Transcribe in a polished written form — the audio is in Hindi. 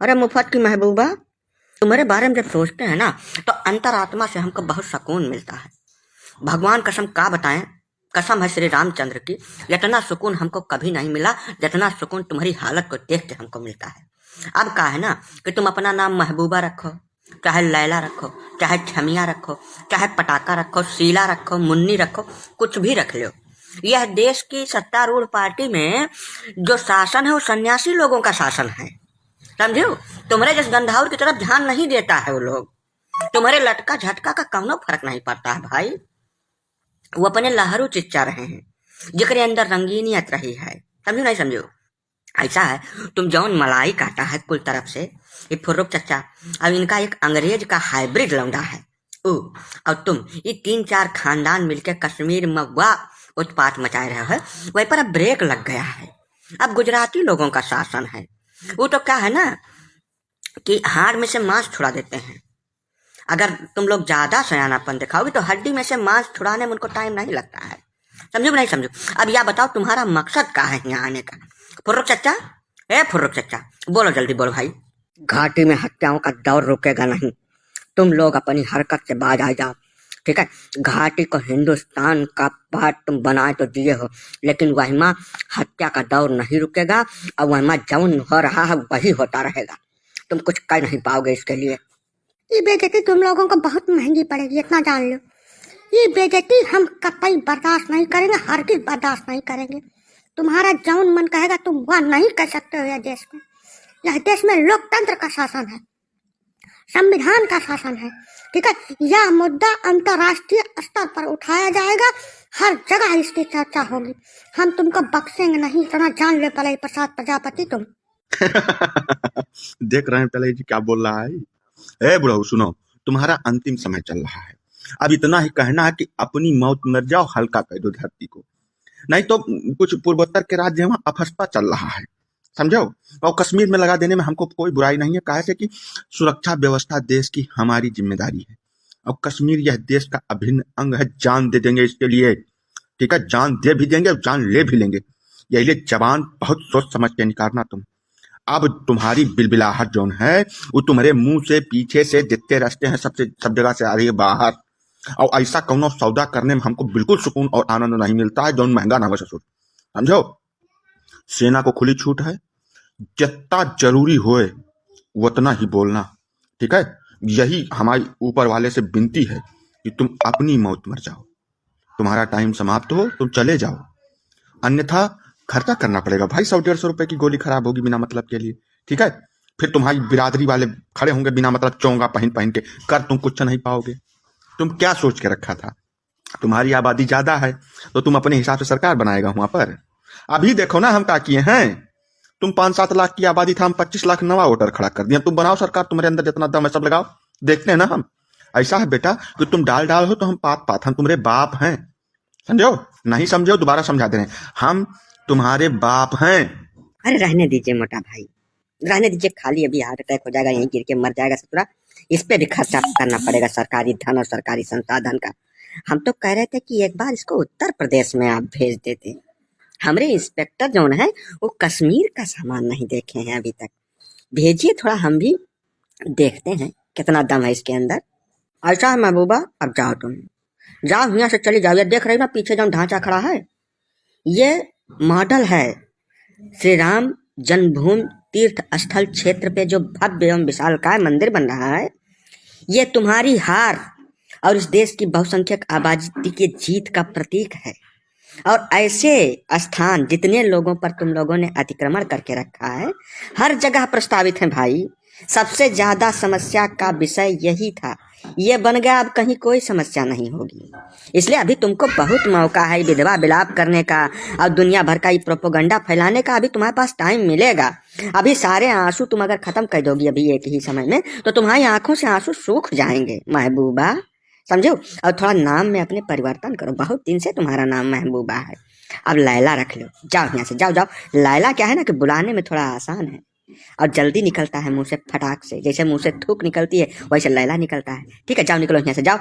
अरे मुफ्त की महबूबा, तुम्हारे बारे में जब सोचते हैं ना तो अंतरात्मा से हमको बहुत सुकून मिलता है। भगवान कसम का बताएं, कसम है श्री रामचंद्र की, इतना सुकून हमको कभी नहीं मिला जितना सुकून तुम्हारी हालत को देख के हमको मिलता है। अब का है ना कि तुम अपना नाम महबूबा रखो, चाहे लैला रखो, चाहे छमिया रखो, चाहे पटाखा रखो, शीला रखो, मुन्नी रखो, कुछ भी रख लो। यह देश की सत्तारूढ़ पार्टी में जो शासन है वो सन्यासी लोगों का शासन है, समझो। तुम्हारे जिस गंधाउर की तरफ ध्यान नहीं देता है वो लोग, तुम्हारे लटका झटका का कौनो फर्क नहीं पड़ता है भाई। वो अपने लहरू चिच्चा रहे हैं जिकरे अंदर रंगीनियत रही है, समझो नहीं समझो। ऐसा है, तुम जौन मलाई काटा है कुल तरफ से, ये फुर्रुक चच्चा अब इनका एक अंग्रेज का हाइब्रिड लौंडा है। और तुम ये 3-4 खानदान मिलकर कश्मीर में वाह उत्पात मचाए रहे हो, वहीं पर अब ब्रेक लग गया है। अब गुजराती लोगों का शासन है। वो तो क्या है ना कि हाड़ में से मांस छुड़ा देते हैं। अगर तुम लोग ज्यादा सयानापन दिखाओगे तो हड्डी में से मांस छुड़ाने में उनको टाइम नहीं लगता है, समझो कि नहीं समझो। अब यह बताओ तुम्हारा मकसद क्या है यहाँ आने का? फुर्रुक चच्चा, ए फुर्रुक चच्चा, बोलो जल्दी बोलो भाई। घाटी में हत्याओं का दौर रुकेगा नहीं, तुम लोग अपनी हरकत से बाज आ जाओ, ठीक है। घाटी को हिंदुस्तान का पार्ट तुम बनाए तो दिए हो, लेकिन वहाँ हत्या का दौर नहीं रुकेगा और वहाँ जौन हो रहा है वही होता रहेगा। तुम कुछ कर नहीं पाओगे इसके लिए। ये बेइज्जती तुम लोगों को बहुत महंगी पड़ेगी, इतना जान लो। ये बेइज्जती हम कतई बर्दाश्त नहीं करेंगे, हरगिज़ बर्दाश्त नहीं करेंगे। तुम्हारा जौन मन कहेगा तुम वह नहीं कर सकते हो। यह देश में, यह देश में लोकतंत्र का शासन है, संविधान का शासन है, ठीक है। यह मुद्दा अंतर्राष्ट्रीय स्तर पर उठाया जाएगा, हर जगह इसकी चर्चा होगी। हम तुमको बख्शेंगे नहीं, इतना जान ले पहले प्रसाद प्रजापति तुम। देख रहे हैं पहले जी क्या बोल रहा है। ए बुढ़ऊ सुनो, तुम्हारा अंतिम समय चल रहा है। अब इतना ही कहना है कि अपनी मौत मर जाओ, हल्का कर दो धरती को, नहीं तो कुछ पूर्वोत्तर के राज्य में अफस्पा चल रहा है, समझो। और कश्मीर में लगा देने में हमको कोई बुराई नहीं है, कहे से कि सुरक्षा व्यवस्था देश की हमारी जिम्मेदारी है। और कश्मीर यह देश का अभिन्न अंग है, जान दे देंगे इसके लिए, ठीक है। जान दे भी देंगे और जान ले भी लेंगे। यही लिए जवान बहुत सोच समझ के निकालना तुम। अब तुम्हारी बिलबिलाहट जोन है वो तुम्हारे मुंह से पीछे से जितने रास्ते हैं सबसे सब जगह से आ रही है बाहर। और ऐसा कौनो सौदा करने में हमको बिल्कुल सुकून और आनंद नहीं मिलता है जो महंगा ना हो ससुर, समझो। सेना को खुली छूट है, जितना जरूरी होए उतना ही बोलना, ठीक है। यही हमारी ऊपर वाले से विनती है कि तुम अपनी मौत मर जाओ, तुम्हारा टाइम समाप्त हो, तुम चले जाओ, अन्यथा खर्चा करना पड़ेगा भाई। 100-150 रुपए की गोली खराब होगी बिना मतलब के लिए, ठीक है। फिर तुम्हारी बिरादरी वाले खड़े होंगे बिना मतलब चोंगा पहन पहन के, कर तुम कुछ नहीं पाओगे। तुम क्या सोच के रखा था? तुम्हारी आबादी ज्यादा है तो तुम अपने हिसाब से सरकार बनाएगा वहां पर। अभी देखो ना हम क्या किए हैं। तुम 5-7 लाख की आबादी था, हम 25 लाख नवा वोटर खड़ा कर दिया। तुम बनाओ सरकार, तुम्हारे अंदर जितना दम है सब लगाओ, देखते हैं ना हम। ऐसा है बेटा कि तुम डाल डाल हो तो हम पात पात, हम तुम्हारे बाप हैं, समझो। नहीं समझो दोबारा समझा दे रहे हैं, हम तुम्हारे बाप हैं। अरे रहने दीजिए मोटा भाई, रहने दीजिए, खाली अभी हार्ट अटैक हो जाएगा, यहीं गिर के मर जाएगा ससुरा। इस पे भी खर्चा करना पड़ेगा सरकारी धन और सरकारी संसाधन का। हम तो कह रहे थे कि एक बार इसको उत्तर प्रदेश में आप भेज देते। हमारे इंस्पेक्टर जो है वो कश्मीर का सामान नहीं देखे हैं अभी तक, भेजिए थोड़ा, हम भी देखते हैं कितना दम है इसके अंदर। ऐसा है महबूबा, अब जाओ तुम, जाओ यहाँ से चली जाओ। ये देख रही हो ना पीछे जो ढांचा खड़ा है, ये मॉडल है श्री राम जन्मभूमि तीर्थ स्थल क्षेत्र पे जो भव्य एवं विशालकाय मंदिर बन रहा है। ये तुम्हारी हार और इस देश की बहुसंख्यक आबादी की जीत का प्रतीक है। और ऐसे स्थान जितने लोगों पर तुम लोगों ने अतिक्रमण करके रखा है, हर जगह प्रस्तावित है भाई। सबसे ज्यादा समस्या का विषय यही था, ये बन गया, अब कहीं कोई समस्या नहीं होगी। इसलिए अभी तुमको बहुत मौका है विधवा विलाप करने का और दुनिया भर का ये प्रोपोगंडा फैलाने का। अभी तुम्हारे पास टाइम मिलेगा। अभी सारे आंसू तुम अगर खत्म कर दोगी अभी एक ही समय में, तो तुम्हारी आंखों से आंसू सूख जाएंगे महबूबा, समझो। और थोड़ा नाम में अपने परिवर्तन करो, बहुत दिन से तुम्हारा नाम महबूबा है, अब लैला रख लो। जाओ यहाँ से, जाओ जाओ। लैला क्या है ना कि बुलाने में थोड़ा आसान है और जल्दी निकलता है मुंह से फटाक से, जैसे मुंह से थूक निकलती है वैसे लैला निकलता है, ठीक है। जाओ निकलो यहाँ से, जाओ।